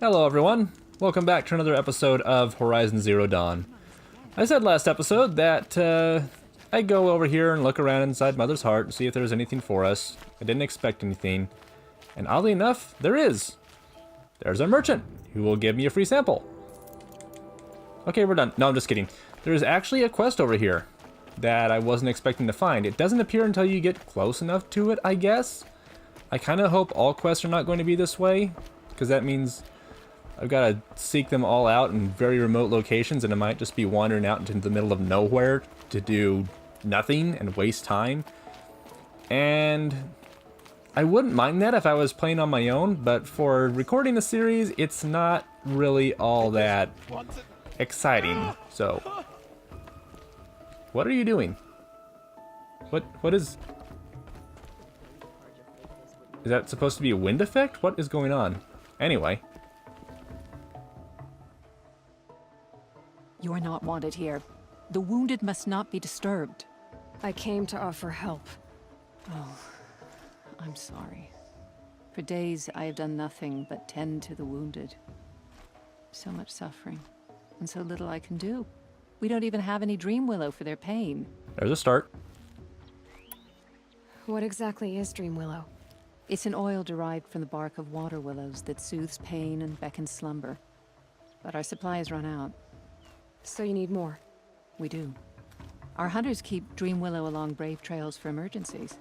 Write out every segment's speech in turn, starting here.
Hello everyone, welcome back to another episode of Horizon Zero Dawn. I said last episode that I'd go over here and look around inside Mother's Heart and see if there's anything for us. I didn't expect anything, and oddly enough, there is. There's a merchant who will give me a free sample. Okay, we're done. No, I'm just kidding. There's actually a quest over here that I wasn't expecting to find. It doesn't appear until you get close enough to it, I guess. I kind of hope all quests are not going to be this way, because that means I've got to seek them all out in very remote locations, and I might just be wandering out into the middle of nowhere to do nothing and waste time. And I wouldn't mind that if I was playing on my own, but for recording a series, it's not really all that exciting. So, what are you doing? What is that supposed to be a wind effect? What is going on? Anyway. You are not wanted here. The wounded must not be disturbed. I came to offer help. Oh, I'm sorry. For days I have done nothing but tend to the wounded. So much suffering, and so little I can do. We don't even have any dream willow for their pain. There's a start. What exactly is dream willow? It's an oil derived from the bark of water willows that soothes pain and beckons slumber. But our supply has run out. So you need more? We do. Our hunters keep dream willow along brave trails for emergencies.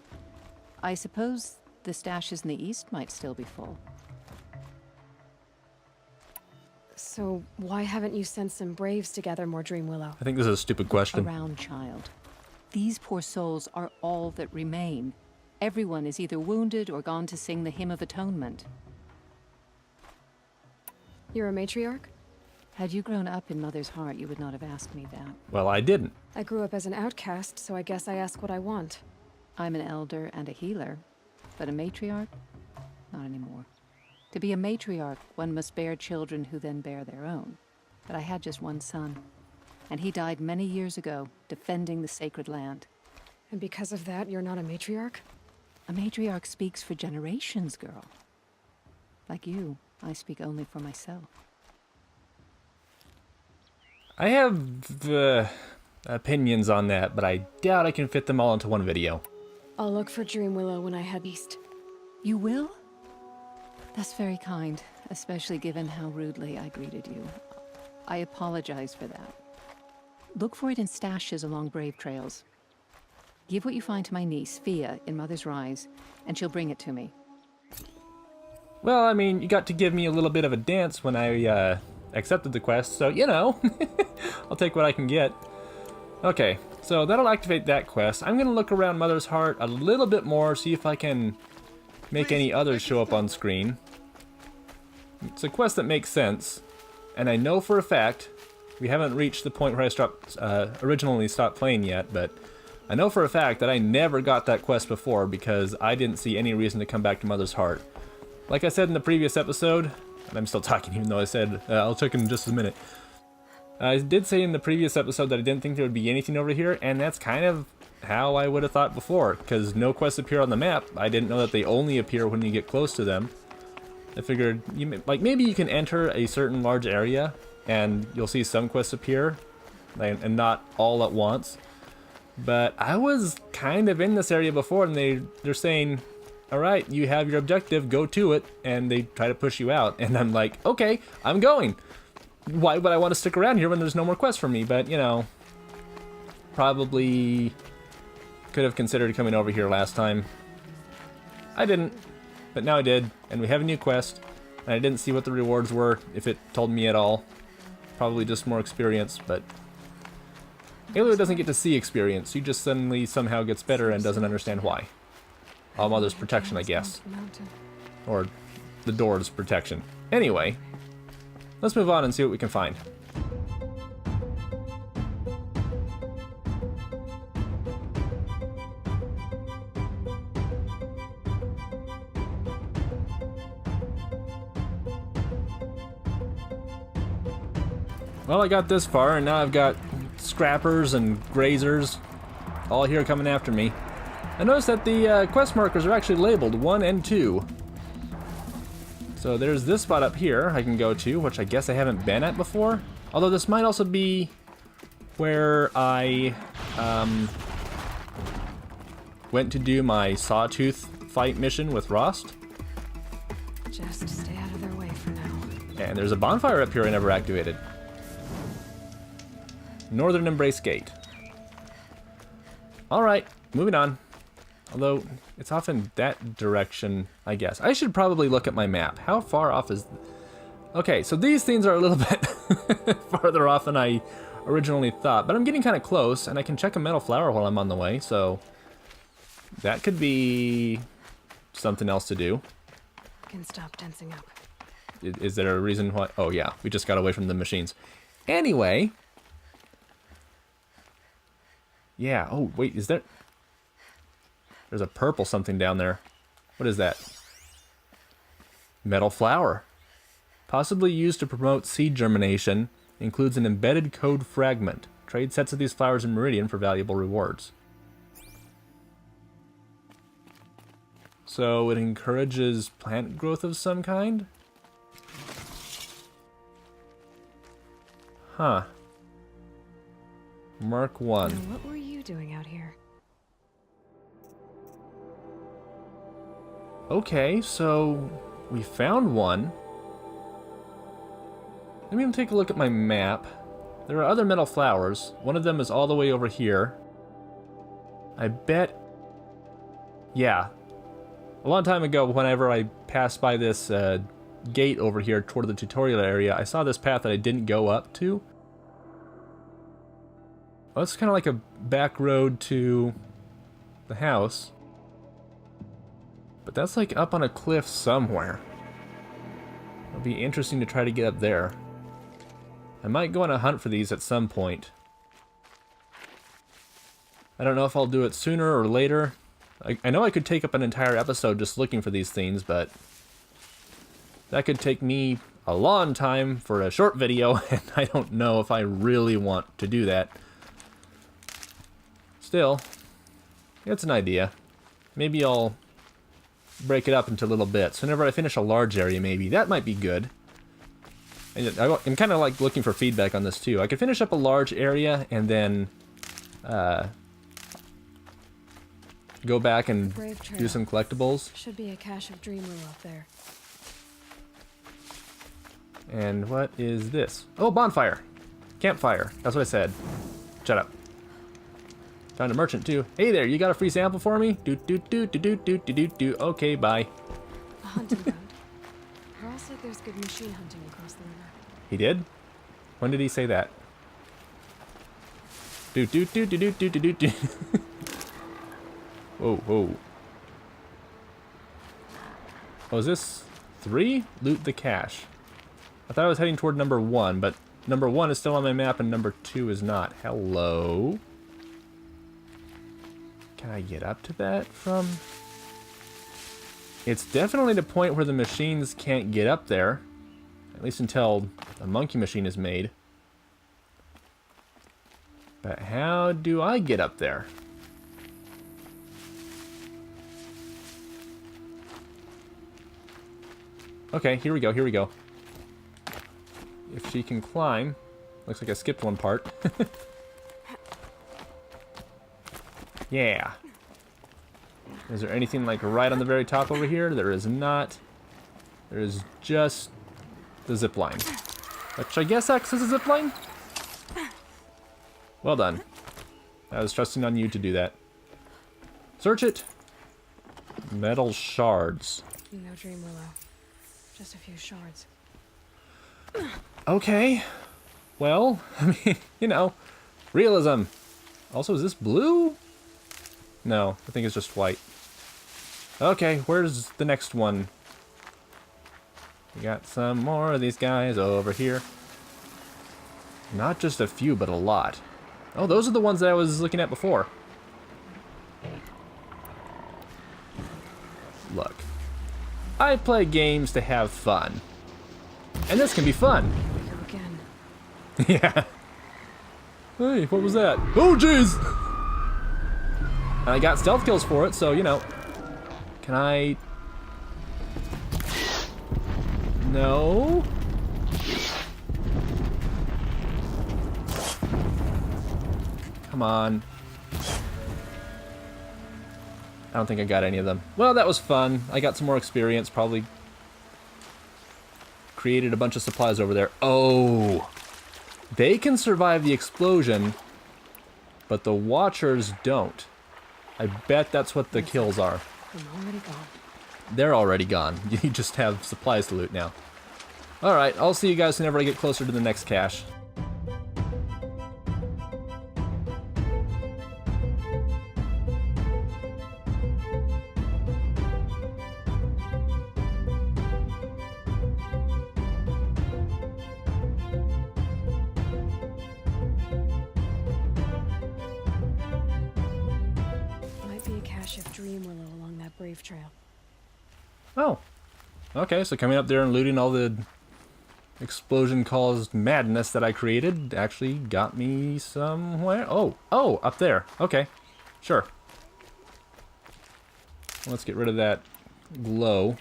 I suppose the stashes in the east might still be full. So why haven't you sent some braves to gather more dream willow? I think this is a stupid question. Around, child. These poor souls are all that remain. Everyone is either wounded or gone to sing the Hymn of Atonement. You're a matriarch? Had you grown up in Mother's Heart, you would not have asked me that. Well, I didn't. I grew up as an outcast, so I guess I ask what I want. I'm an elder and a healer, but a matriarch? Not anymore. To be a matriarch, one must bear children who then bear their own. But I had just one son, and he died many years ago, defending the sacred land. And because of that, you're not a matriarch? A matriarch speaks for generations, girl. Like you, I speak only for myself. I have opinions on that, but I doubt I can fit them all into one video. I'll look for dream willow when I head east. You will? That's very kind, especially given how rudely I greeted you. I apologize for that. Look for it in stashes along brave trails. Give what you find to my niece, Fia, in Mother's Rise, and she'll bring it to me. Well, I mean, you got to give me a little bit of a dance when I accepted the quest, so, you know, I'll take what I can get. Okay, so that'll activate that quest. I'm going to look around Mother's Heart a little bit more, see if I can make any others show up on screen. It's a quest that makes sense, and I know for a fact, we haven't reached the point where I originally stopped playing yet, but I know for a fact that I never got that quest before because I didn't see any reason to come back to Mother's Heart. Like I said in the previous episode, and I'm still talking even though I said I'll check in just a minute. I did say in the previous episode that I didn't think there would be anything over here, and that's kind of how I would have thought before, because no quests appear on the map. I didn't know that they only appear when you get close to them. I figured, maybe you can enter a certain large area, and you'll see some quests appear, and not all at once. But I was kind of in this area before, and they're saying, alright, you have your objective, go to it, and they try to push you out, and I'm like, okay, I'm going. Why would I want to stick around here when there's no more quests for me? But, you know, probably could have considered coming over here last time. I didn't, but now I did, and we have a new quest, and I didn't see what the rewards were, if it told me at all. Probably just more experience, but Aloy doesn't get to see experience, she just suddenly somehow gets better and doesn't understand why. All Mother's protection, I guess. Or the door's protection. Anyway, let's move on and see what we can find. Well, I got this far, and now I've got scrappers and grazers all here coming after me. I noticed that the quest markers are actually labeled 1 and 2. So there's this spot up here I can go to, which I guess I haven't been at before. Although this might also be where I went to do my Sawtooth fight mission with Rost. Just stay out of their way for now. And there's a bonfire up here I never activated. Northern Embrace Gate. Alright, moving on. Although, it's off in that direction, I guess. I should probably look at my map. How far off is... Okay, so these things are a little bit farther off than I originally thought. But I'm getting kind of close, and I can check a metal flower while I'm on the way, so... That could be... something else to do. I can stop tensing up. Is there a reason why? Oh yeah, we just got away from the machines. Anyway. Yeah, oh wait, is there... There's a purple something down there. What is that? Metal flower. Possibly used to promote seed germination. Includes an embedded code fragment. Trade sets of these flowers in Meridian for valuable rewards. So it encourages plant growth of some kind? Huh. Mark 1. Now, what were you doing out here? Okay, so we found one. Let me take a look at my map. There are other metal flowers. One of them is all the way over here. I bet... Yeah. A long time ago, whenever I passed by this gate over here toward the tutorial area, I saw this path that I didn't go up to. Well, it's kind of like a back road to the house. But that's like up on a cliff somewhere. It'll be interesting to try to get up there. I might go on a hunt for these at some point. I don't know if I'll do it sooner or later. I know I could take up an entire episode just looking for these things, but that could take me a long time for a short video, and I don't know if I really want to do that. Still, it's an idea. Maybe I'll break it up into little bits. Whenever I finish a large area, maybe. That might be good. I'm kind of like looking for feedback on this too. I could finish up a large area and then go back and do some collectibles. Should be a cache of Dreamwheel up there. And what is this? Oh, bonfire. Campfire. That's what I said. Shut up. Found a merchant too. Hey there, you got a free sample for me? Do. Okay, bye. A hunting ground. Carl said there's good machine hunting across the river. He did? When did he say that? Do. Whoa, whoa. Oh, is this 3? Loot the cache. I thought I was heading toward number 1, but number 1 is still on my map and number 2 is not. Hello? Can I get up to that from... It's definitely the point where the machines can't get up there. At least until a monkey machine is made. But how do I get up there? Okay, here we go. If she can climb. Looks like I skipped one part. Yeah. Is there anything like right on the very top over here? There is not. There is just the zip line. Which I guess acts as a zip line? Well done. I was trusting on you to do that. Search it. Metal shards. No Dreamwillow. Just a few shards. Okay. Well, I mean, you know, realism. Also, is this blue? No, I think it's just white. Okay, where's the next one? We got some more of these guys over here. Not just a few, but a lot. Oh, those are the ones that I was looking at before. Look. I play games to have fun. And this can be fun. Here we go again. Yeah. Hey, what was that? Oh, jeez! I got stealth kills for it, so, you know. Can I... No. Come on. I don't think I got any of them. Well, that was fun. I got some more experience, probably created a bunch of supplies over there. Oh! They can survive the explosion, but the Watchers don't. I bet that's what the kills are. I'm already gone. They're already gone. You just have supplies to loot now. Alright, I'll see you guys whenever I get closer to the next cache. Might be a cache of dream willow along that brave trail. Oh. Okay, so coming up there and looting all the explosion-caused madness that I created actually got me somewhere. Oh, up there. Okay, sure. Let's get rid of that glow.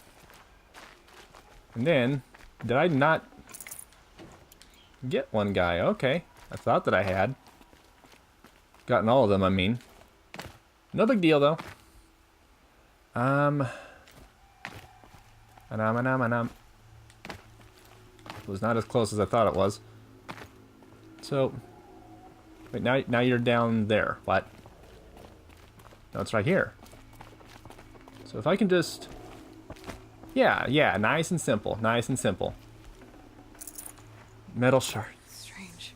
And then, did I not get one guy? Okay, I thought that I had. Gotten all of them, I mean. No big deal, though. It was not as close as I thought it was. So, wait, now you're down there. What? No, it's right here. So if I can just... Yeah, nice and simple. Nice and simple. Metal shard. Strange.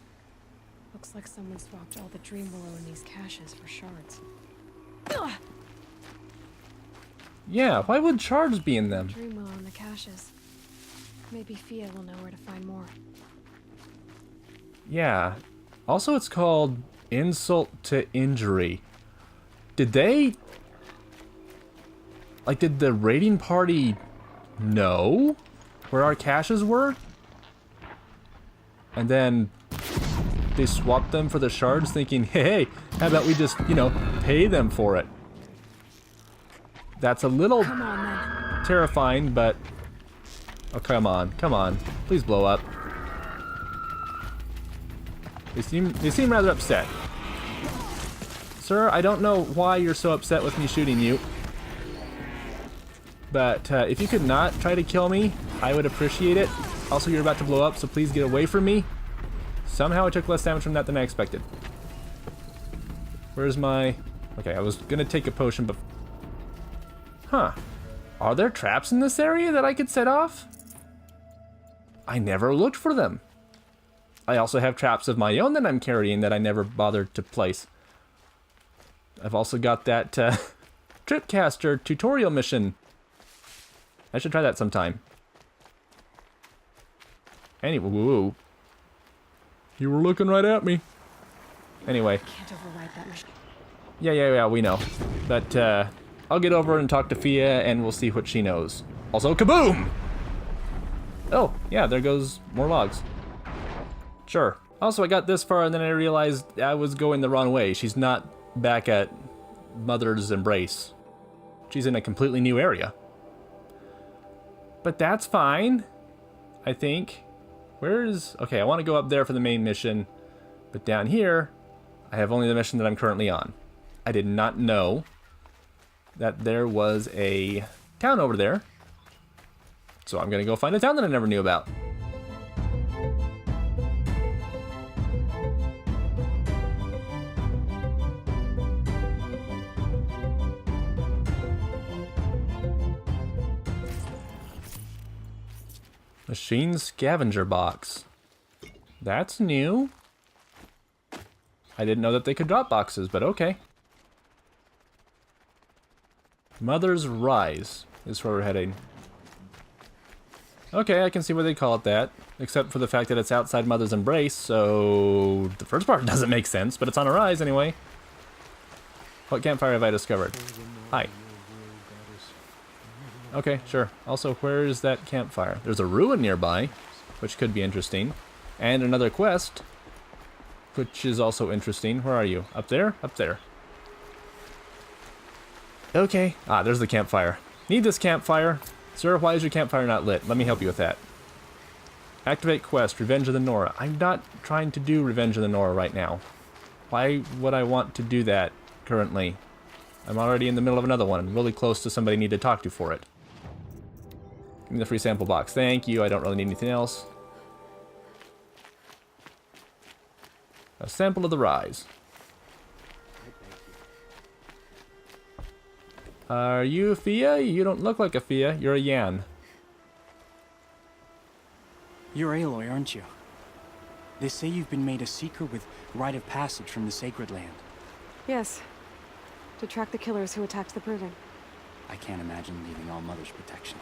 Looks like someone swapped all the dream willow in these caches for shards. Ugh! Yeah, why would shards be in them? Dream willow in the caches. Maybe Fia will know where to find more. Yeah. Also, it's called insult to injury. Did they... Like, did the raiding party know where our caches were? And then they swapped them for the shards, thinking, hey, how about we just, you know, pay them for it? That's a little Come on, then. terrifying, but... Oh, come on. Please blow up. They seem rather upset. Sir, I don't know why you're so upset with me shooting you. But if you could not try to kill me, I would appreciate it. Also, you're about to blow up, so please get away from me. Somehow I took less damage from that than I expected. Where's my... Okay, I was gonna take a potion, but... Huh. Are there traps in this area that I could set off? I never looked for them. I also have traps of my own that I'm carrying that I never bothered to place. I've also got that Tripcaster tutorial mission. I should try that sometime. Anyway, whoa. You were looking right at me. Anyway. Can't override that machine. Yeah, we know. But, I'll get over and talk to Fia, and we'll see what she knows. Also, kaboom! Oh, yeah, there goes more logs. Sure. Also, I got this far, and then I realized I was going the wrong way. She's not back at Mother's Embrace. She's in a completely new area. But that's fine, I think. Okay, I want to go up there for the main mission, but down here, I have only the mission that I'm currently on. I did not know that there was a town over there, so I'm gonna go find a town that I never knew about. Machine scavenger box. That's new. I didn't know that they could drop boxes, but okay. Mother's Rise is where we're heading. Okay, I can see why they call it that, except for the fact that it's outside Mother's Embrace, so the first part doesn't make sense, but it's on a rise anyway. What campfire have I discovered? Hi. Okay, sure. Also, where is that campfire? There's a ruin nearby, which could be interesting, and another quest, which is also interesting. Where are you? Up there? Up there. Okay. Ah, there's the campfire. Need this campfire. Sir, why is your campfire not lit? Let me help you with that. Activate quest, Revenge of the Nora. I'm not trying to do Revenge of the Nora right now. Why would I want to do that currently? I'm already in the middle of another one. I'm really close to somebody I need to talk to for it. Give me the free sample box. Thank you. I don't really need anything else. A sample of the rise. Are you a Fia? You don't look like a Fia. You're a Yan. You're Aloy, aren't you? They say you've been made a seeker with rite of passage from the Sacred Land. Yes. To track the killers who attacked the Proving. I can't imagine leaving All Mother's protection.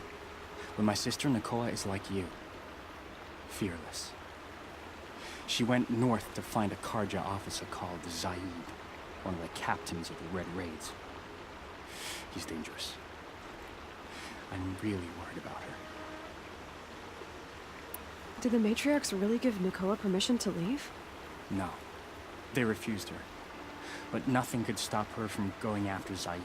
But my sister Nakoa is like you. Fearless. She went north to find a Karja officer called Zaid, one of the captains of the Red Raids. He's dangerous. I'm really worried about her. Did the matriarchs really give Nakoa permission to leave? No. They refused her. But nothing could stop her from going after Zaid.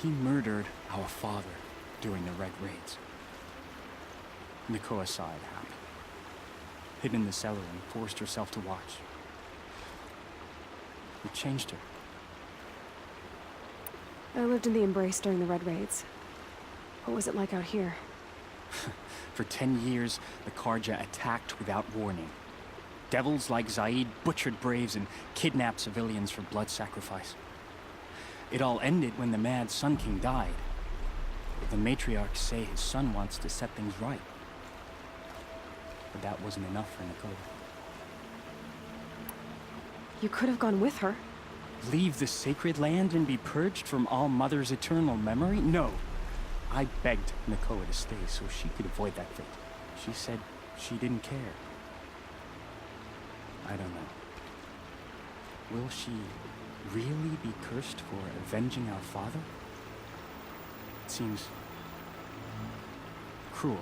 He murdered our father during the Red Raids. Nakoa saw it happen. Hid in the cellar and forced herself to watch. It changed her. I lived in the Embrace during the Red Raids. What was it like out here? For 10 years, the Karja attacked without warning. Devils like Zaid butchered braves and kidnapped civilians for blood sacrifice. It all ended when the Mad Sun King died. The matriarchs say his son wants to set things right. But that wasn't enough for Nakoa. You could have gone with her. Leave the Sacred Land and be purged from All Mother's eternal memory? No. I begged Nakoa to stay so she could avoid that fate. She said she didn't care. I don't know. Will she really be cursed for avenging our father? It seems cruel.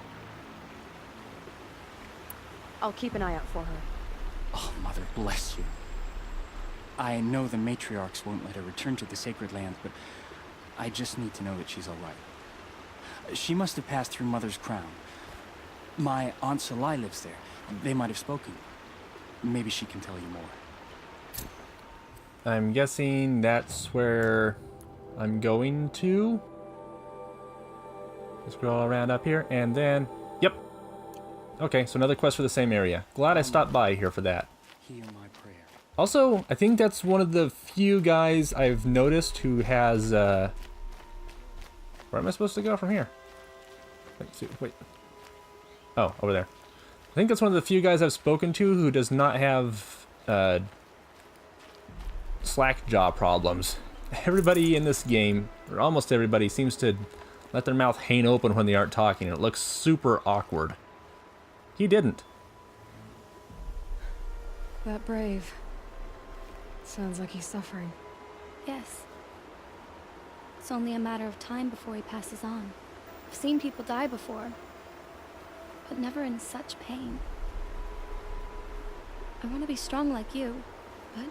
I'll keep an eye out for her. Oh, Mother bless you. I know the matriarchs won't let her return to the Sacred Land, but I just need to know that she's all right. She must have passed through Mother's crown. My Aunt Salai lives there. They might have spoken. Maybe she can tell you more. I'm guessing that's where I'm going to. Scroll around up here, and then... Yep. Okay, so another quest for the same area. Glad I stopped by here for that. Hear my prayer. Also, I think that's one of the few guys I've noticed who has, Where am I supposed to go from here? Wait. Oh, over there. I think that's one of the few guys I've spoken to who does not have, slack jaw problems. Everybody in this game, or almost everybody, seems to let their mouth hang open when they aren't talking, and it looks super awkward. He didn't. That brave. Sounds like he's suffering. Yes. It's only a matter of time before he passes on. I've seen people die before, but never in such pain. I want to be strong like you, but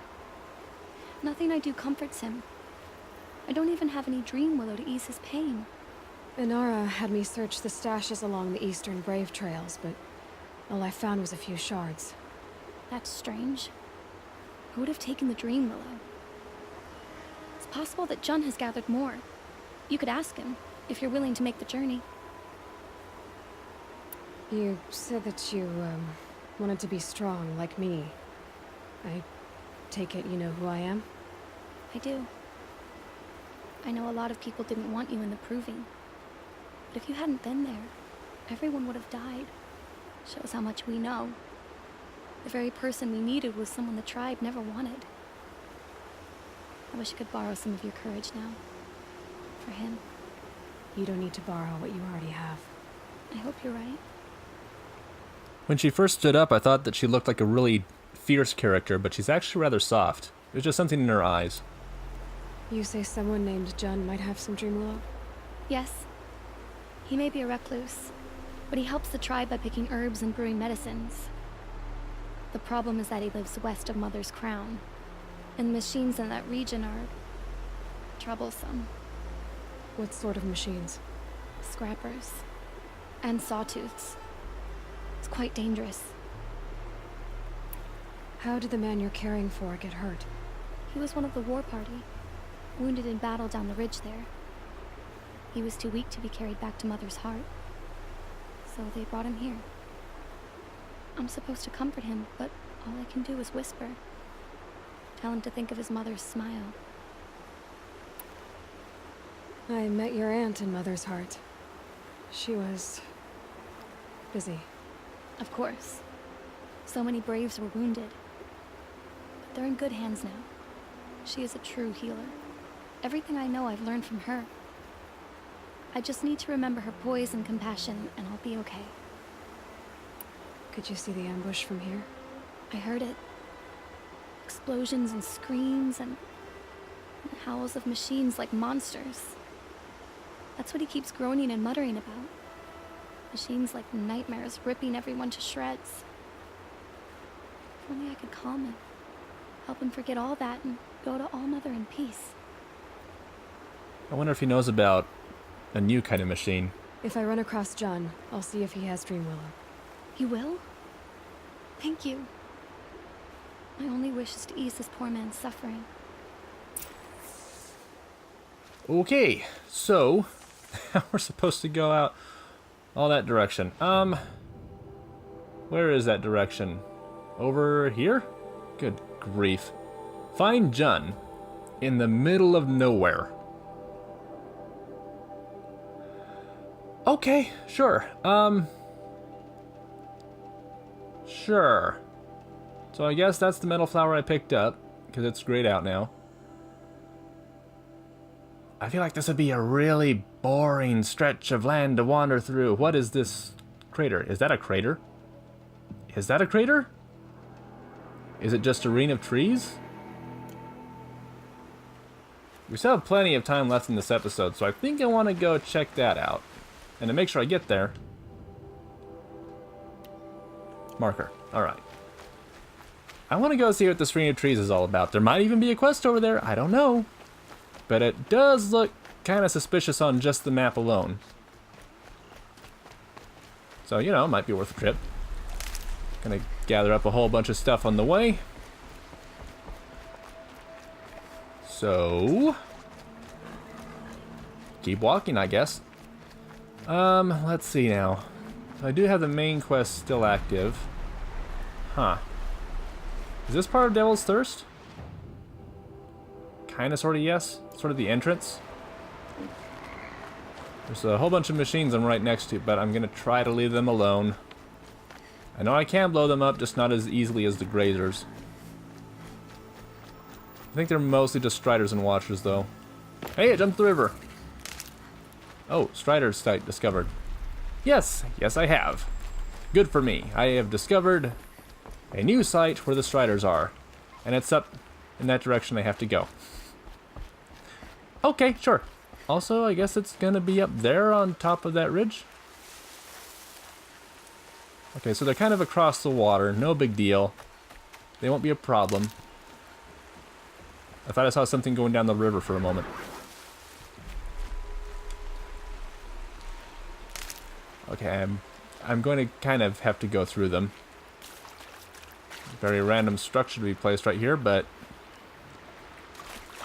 nothing I do comforts him. I don't even have any dream willow to ease his pain. Inara had me search the stashes along the eastern Brave Trails, but all I found was a few shards. That's strange. Who would have taken the dream willow? It's possible that Jun has gathered more. You could ask him, if you're willing to make the journey. You said that you, wanted to be strong, like me. I take it you know who I am? I do. I know a lot of people didn't want you in the Proving. But if you hadn't been there, everyone would have died. Shows how much we know. The very person we needed was someone the tribe never wanted. I wish I could borrow some of your courage now. For him. You don't need to borrow what you already have. I hope you're right. When she first stood up, I thought that she looked like a really fierce character, but she's actually rather soft. There's just something in her eyes. You say someone named Jun might have some dream willow? Yes. He may be a recluse, but he helps the tribe by picking herbs and brewing medicines. The problem is that he lives west of Mother's Crown, and the machines in that region are troublesome. What sort of machines? Scrappers. And sawtooths. It's quite dangerous. How did the man you're caring for get hurt? He was one of the war party, wounded in battle down the ridge there. He was too weak to be carried back to Mother's heart, so they brought him here. I'm supposed to comfort him, but all I can do is whisper. Tell him to think of his mother's smile. I met your aunt in Mother's heart. She was... busy. Of course. So many braves were wounded. But they're in good hands now. She is a true healer. Everything I know I've learned from her. I just need to remember her poise and compassion, and I'll be okay. Could you see the ambush from here? I heard it. Explosions and screams and howls of machines like monsters. That's what he keeps groaning and muttering about. Machines like nightmares ripping everyone to shreds. If only I could calm him. Help him forget all that and go to All Mother in peace. I wonder if he knows about a new kind of machine. If I run across John, I'll see if he has Dream Willow. You will? Thank you. My only wish is to ease this poor man's suffering. Okay, so we're supposed to go out all that direction. Where is that direction? Over here? Good grief. Find Jun in the middle of nowhere. Okay, sure. Sure. So I guess that's the metal flower I picked up, because it's grayed out now. I feel like this would be a really boring stretch of land to wander through. What is this crater? Is that a crater? Is that a crater? Is it just a ring of trees? We still have plenty of time left in this episode, so I think I want to go check that out. And to make sure I get there... Marker. Alright. I want to go see what this ring of trees is all about. There might even be a quest over there. I don't know. But it does look kind of suspicious on just the map alone. So, you know, it might be worth a trip. Gonna gather up a whole bunch of stuff on the way. So... keep walking, I guess. Let's see now. I do have the main quest still active. Huh. Is this part of Devil's Thirst? Kinda, sorta, yes. Sort of the entrance. There's a whole bunch of machines I'm right next to, but I'm gonna try to leave them alone. I know I can blow them up, just not as easily as the grazers. I think they're mostly just striders and watchers, though. Hey, I jumped the river! Oh, Strider site discovered. Yes, yes I have. Good for me. I have discovered a new site where the Striders are. And it's up in that direction I have to go. Okay, sure. Also, I guess it's gonna be up there on top of that ridge. Okay, so they're kind of across the water. No big deal. They won't be a problem. I thought I saw something going down the river for a moment. Okay, I'm going to kind of have to go through them. Very random structure to be placed right here, but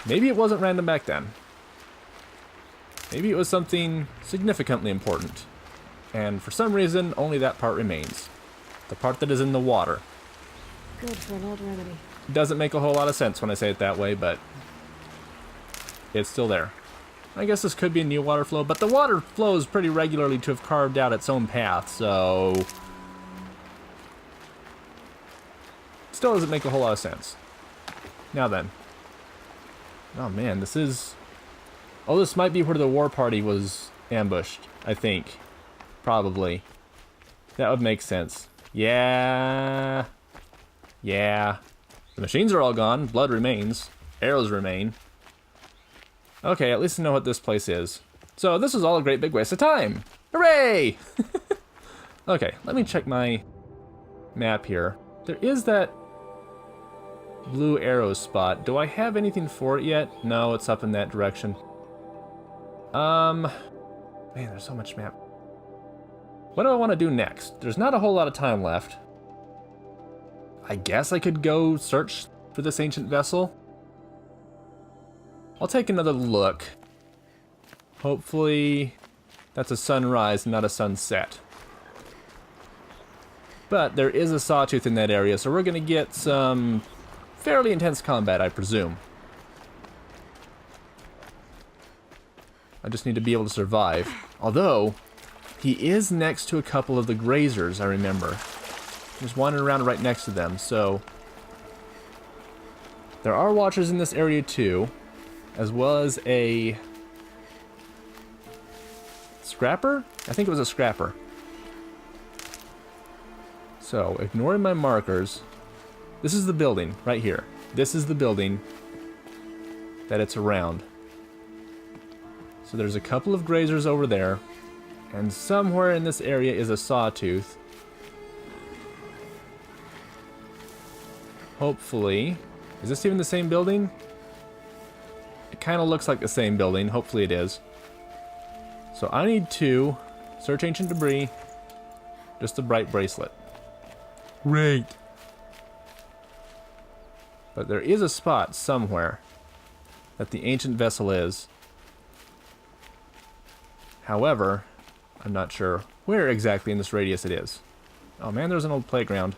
maybe it wasn't random back then. Maybe it was something significantly important. And for some reason, only that part remains. The part that is in the water. Good for an old remedy. Doesn't make a whole lot of sense when I say it that way, but it's still there. I guess this could be a new water flow, but the water flows pretty regularly to have carved out its own path, so... still doesn't make a whole lot of sense. Now then. Oh man, this is... oh, this might be where the war party was ambushed, I think. Probably. That would make sense. Yeah. Yeah. The machines are all gone, blood remains, arrows remain. Okay, at least I know what this place is. So this was all a great big waste of time! Hooray! Okay, let me check my map here. There is that blue arrow spot. Do I have anything for it yet? No, it's up in that direction. Man, there's so much map. what do I want to do next? There's not a whole lot of time left. I guess I could go search for this ancient vessel. I'll take another look. Hopefully that's a sunrise, not a sunset. But there is a sawtooth in that area, so we're going to get some fairly intense combat, I presume. I just need to be able to survive. Although, he is next to a couple of the grazers, I remember. He's wandering around right next to them, so... There are watchers in this area too, as well as a... Scrapper? I think it was a scrapper. So, ignoring my markers, this is the building, right here. This is the building that it's around. So there's a couple of grazers over there, and somewhere in this area is a sawtooth. Hopefully. Is this even the same building? It kind of looks like the same building. Hopefully it is. So I need to search ancient debris. Just a bright bracelet. Great. But there is a spot somewhere that the ancient vessel is. However, I'm not sure where exactly in this radius it is. Oh man, there's an old playground.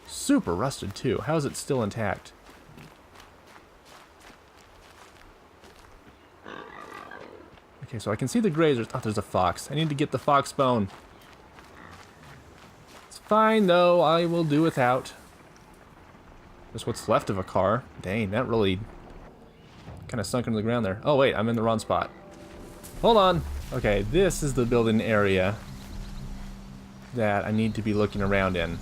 Super rusted too. How is it still intact? Okay, so I can see the grazers. Oh, there's a fox. I need to get the fox bone. It's fine though, I will do without. Just what's left of a car. Dang, that really kind of sunk into the ground there. Oh wait, I'm in the wrong spot. Hold on. Okay, this is the building area that I need to be looking around in.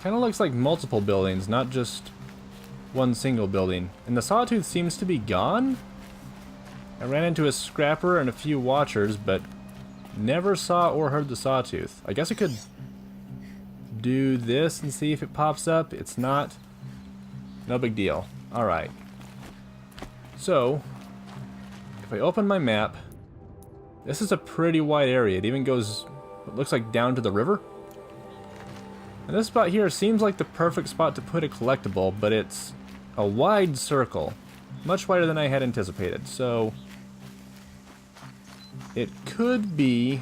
Kind of looks like multiple buildings, not just one single building. And the sawtooth seems to be gone. I ran into a scrapper and a few watchers, but never saw or heard the sawtooth. I guess I could do this and see if it pops up. It's not. No big deal. Alright. So, if I open my map, this is a pretty wide area. It even goes, it looks like down to the river. And this spot here seems like the perfect spot to put a collectible, but it's a wide circle. Much wider than I had anticipated. So, it could be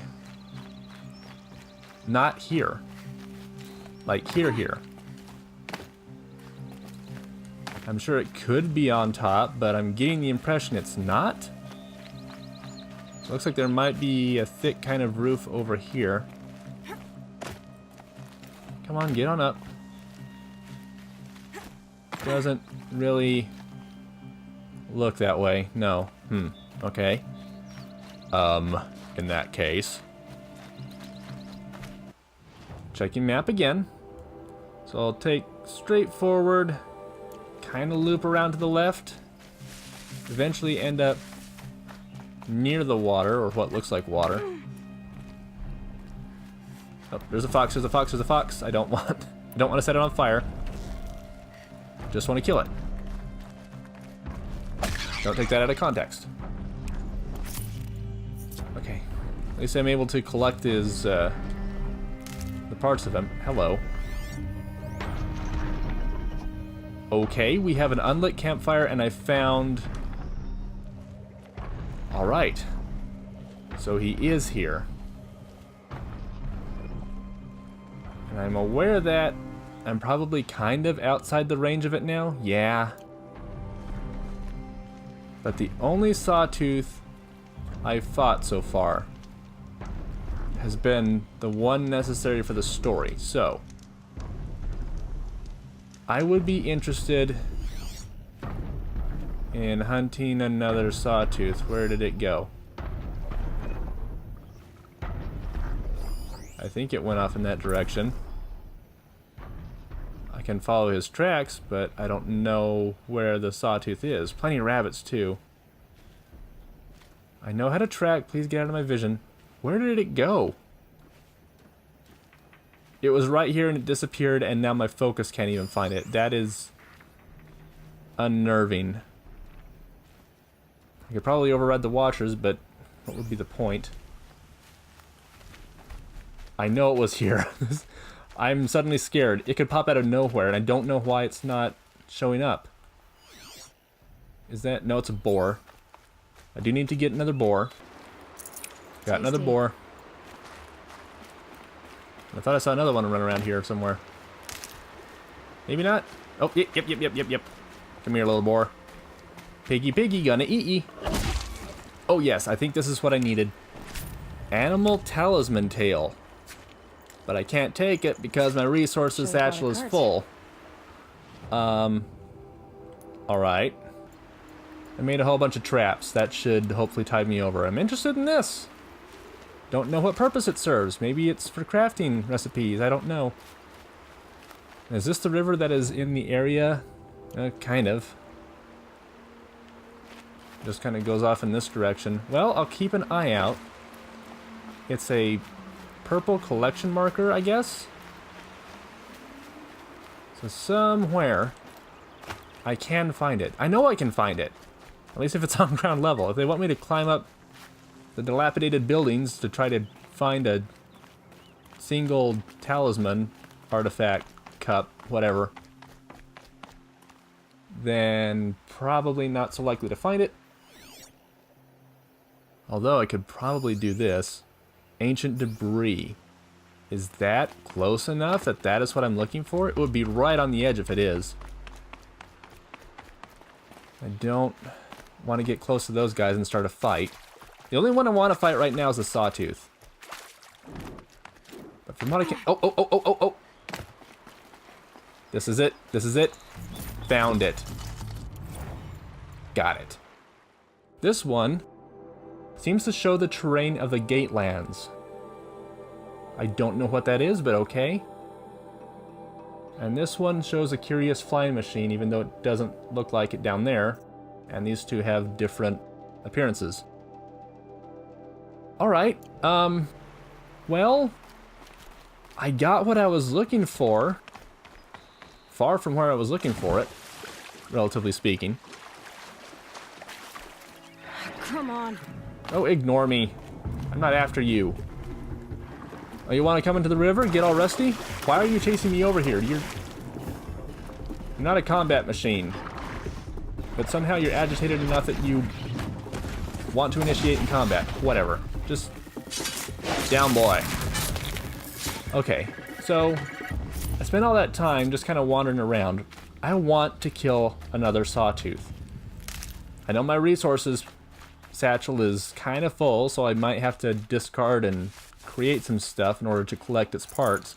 not here. Like here. I'm sure it could be on top, but I'm getting the impression it's not. It looks like there might be a thick kind of roof over here. Come on, get on up. Doesn't really look that way. No. Okay. In that case. Checking map again. So I'll take straight forward, kind of loop around to the left, eventually end up near the water, or what looks like water. Oh, there's a fox, there's a fox, there's a fox. I don't want to set it on fire. Just want to kill it. Don't take that out of context. Okay. At least I'm able to collect his, the parts of him. Hello. Okay, we have an unlit campfire, and I found... Alright. So he is here. And I'm aware that I'm probably kind of outside the range of it now. Yeah. But the only sawtooth I've fought so far has been the one necessary for the story. So, I would be interested in hunting another sawtooth. Where did it go? I think it went off in that direction. I can follow his tracks, but I don't know where the sawtooth is. Plenty of rabbits, too. I know how to track. Please get out of my vision. Where did it go? It was right here and it disappeared, and now my focus can't even find it. That is unnerving. I could probably override the watchers, but what would be the point? I know it was here. I'm suddenly scared. It could pop out of nowhere, and I don't know why it's not showing up. Is that... No, it's a boar. I do need to get another boar. Got another boar. I thought I saw another one run around here somewhere. Maybe not. Oh, yep. Come here, little boar. Piggy, gonna eat ye. Oh, yes, I think this is what I needed. Animal talisman tail. But I can't take it because my resources satchel is full. Alright. I made a whole bunch of traps. That should hopefully tide me over. I'm interested in this. Don't know what purpose it serves. Maybe it's for crafting recipes. I don't know. Is this the river that is in the area? Kind of. Just kind of goes off in this direction. Well, I'll keep an eye out. It's a purple collection marker, I guess. So somewhere I can find it. I know I can find it. At least if it's on ground level. If they want me to climb up the dilapidated buildings to try to find a single talisman, artifact, cup, whatever, then probably not so likely to find it. Although I could probably do this. Ancient debris. Is that close enough that that is what I'm looking for? It would be right on the edge if it is. I don't want to get close to those guys and start a fight. The only one I want to fight right now is a sawtooth. But from what I can... Oh! This is it. This is it. Found it. Got it. This one seems to show the terrain of the Gatelands. I don't know what that is, but okay. And this one shows a curious flying machine, even though it doesn't look like it down there. And these two have different appearances. Alright, well, I got what I was looking for. Far from where I was looking for it, relatively speaking. Come on. Oh, ignore me. I'm not after you. Oh, you want to come into the river and get all rusty? Why are you chasing me over here? You're not a combat machine. But somehow you're agitated enough that you want to initiate in combat. Whatever. Just down, boy. Okay, so I spent all that time just kind of wandering around. I want to kill another sawtooth. I know my resources satchel is kind of full, so I might have to discard and create some stuff in order to collect its parts.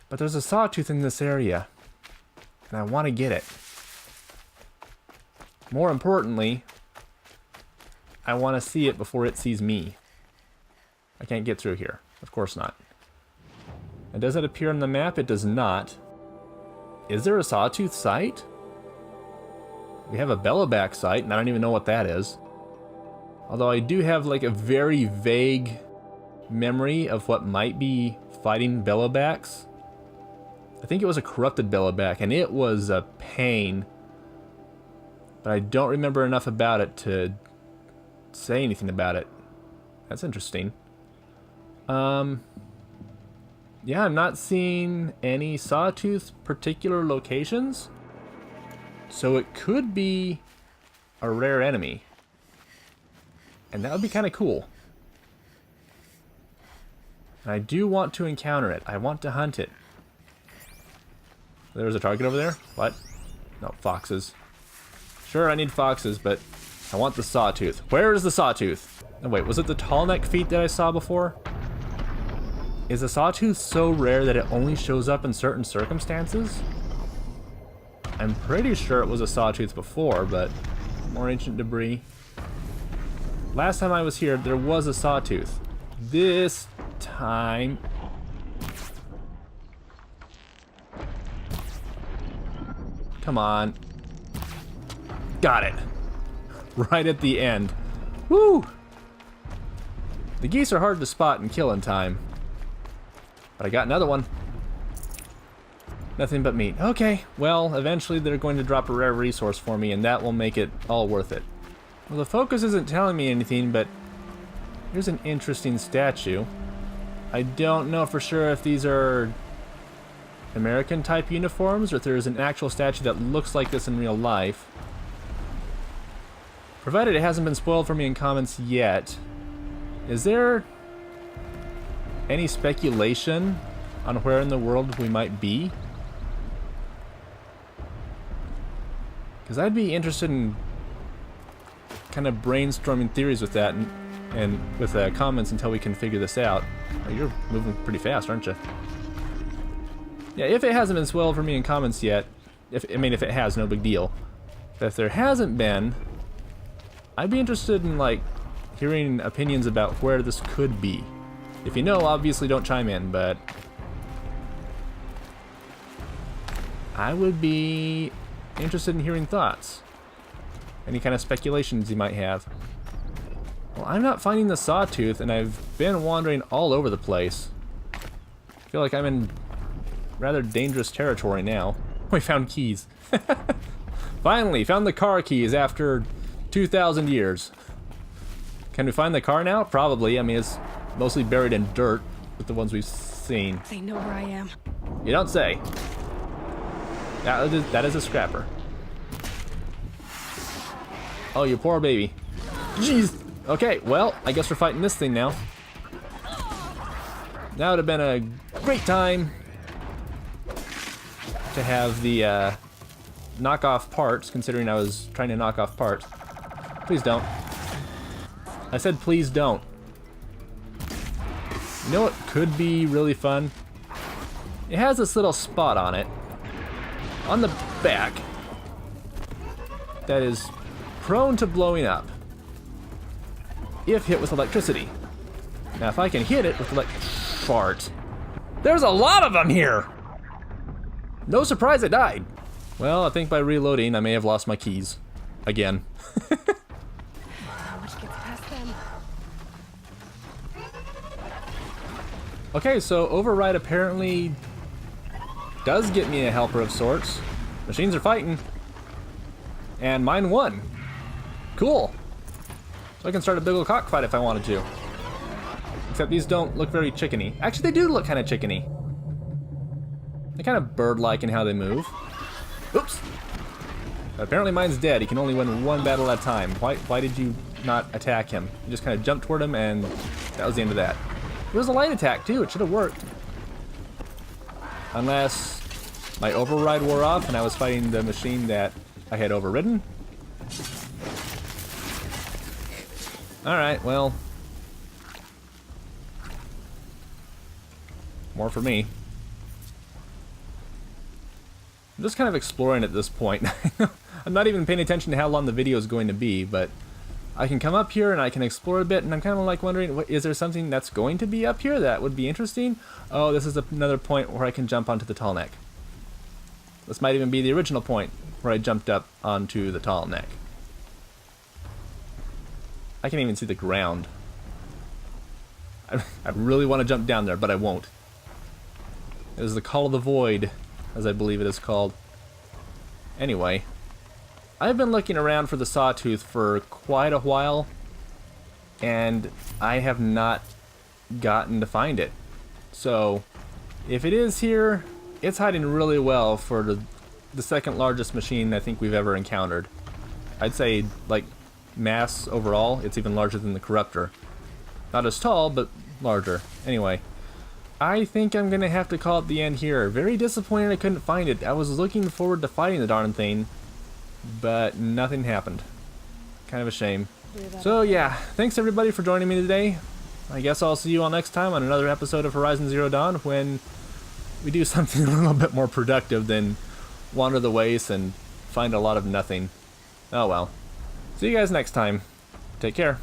But there's a sawtooth in this area, and I want to get it. More importantly, I want to see it before it sees me. I can't get through here. Of course not. And does it appear on the map? It does not. Is there a sawtooth site? We have a bellowback site, and I don't even know what that is. Although I do have like a very vague memory of what might be fighting bellowbacks. I think it was a corrupted bellowback, and it was a pain. But I don't remember enough about it to say anything about it. That's interesting. Yeah, I'm not seeing any sawtooth particular locations. So it could be a rare enemy. And that would be kind of cool. And I do want to encounter it. I want to hunt it. There's a target over there? What? No, foxes. Sure, I need foxes, but I want the sawtooth. Where is the sawtooth? Oh, wait, was it the tall neck feet that I saw before? Is a sawtooth so rare that it only shows up in certain circumstances? I'm pretty sure it was a sawtooth before, but more ancient debris. Last time I was here, there was a sawtooth. This time... Come on. Got it. Right at the end. Woo! The geese are hard to spot and kill in time. But I got another one. Nothing but meat. Okay, well, eventually they're going to drop a rare resource for me, and that will make it all worth it. Well, the focus isn't telling me anything, but Here's an interesting statue. I don't know for sure if these are American type uniforms or if there's an actual statue that looks like this in real life. Provided it hasn't been spoiled for me in comments yet, is there any speculation on where in the world we might be? Because I'd be interested in kind of brainstorming theories with that and with comments until we can figure this out. Oh, you're moving pretty fast, aren't you? Yeah, if it hasn't been spoiled for me in comments yet, if it has, no big deal. But if there hasn't been, I'd be interested in, like, hearing opinions about where this could be. If you know, obviously don't chime in, but I would be interested in hearing thoughts. Any kind of speculations you might have. Well, I'm not finding the sawtooth, and I've been wandering all over the place. I feel like I'm in rather dangerous territory now. We found keys. Finally, found the car keys after 2,000 years. Can we find the car now? Probably. I mean, it's mostly buried in dirt with the ones we've seen. They know where I am. You don't say. That is a scrapper. Oh, you poor baby. Jeez. Okay, well, I guess we're fighting this thing now. That would have been a great time to have the knockoff parts, considering I was trying to knock off parts. Please don't. I said please don't. You know what could be really fun? It has this little spot on it, on the back, that is prone to blowing up if hit with electricity. Now if I can hit it with fart. There's a lot of them here! No surprise it died. Well, I think by reloading I may have lost my keys. Again. How much gets past them? Okay, so override apparently does get me a helper of sorts. Machines are fighting. And mine won. Cool. So I can start a big ol' cockfight if I wanted to. Except these don't look very chickeny. Actually, they do look kind of chickeny. They're kind of bird-like in how they move. Oops. Apparently mine's dead. He can only win one battle at a time. Why did you not attack him? You just kind of jumped toward him and that was the end of that. It was a light attack too. It should have worked. Unless my override wore off and I was fighting the machine that I had overridden. Alright, well. More for me. I'm just kind of exploring at this point. I'm not even paying attention to how long the video is going to be, but I can come up here and I can explore a bit, and I'm kind of like wondering, is there something that's going to be up here that would be interesting? Oh, this is another point where I can jump onto the tall neck. This might even be the original point where I jumped up onto the tall neck. I can't even see the ground. I really want to jump down there, but I won't. It is the Call of the Void, as I believe it is called. Anyway, I've been looking around for the sawtooth for quite a while, and I have not gotten to find it. So, if it is here, it's hiding really well for the second largest machine I think we've ever encountered. I'd say, like, mass overall, it's even larger than the Corruptor. Not as tall, but larger. Anyway, I think I'm gonna have to call it the end here. Very disappointed I couldn't find it. I was looking forward to fighting the darn thing, but nothing happened. Kind of a shame. So yeah, thanks everybody for joining me today. I guess I'll see you all next time on another episode of Horizon Zero Dawn when we do something a little bit more productive than wander the wastes and find a lot of nothing. Oh well. See you guys next time. Take care.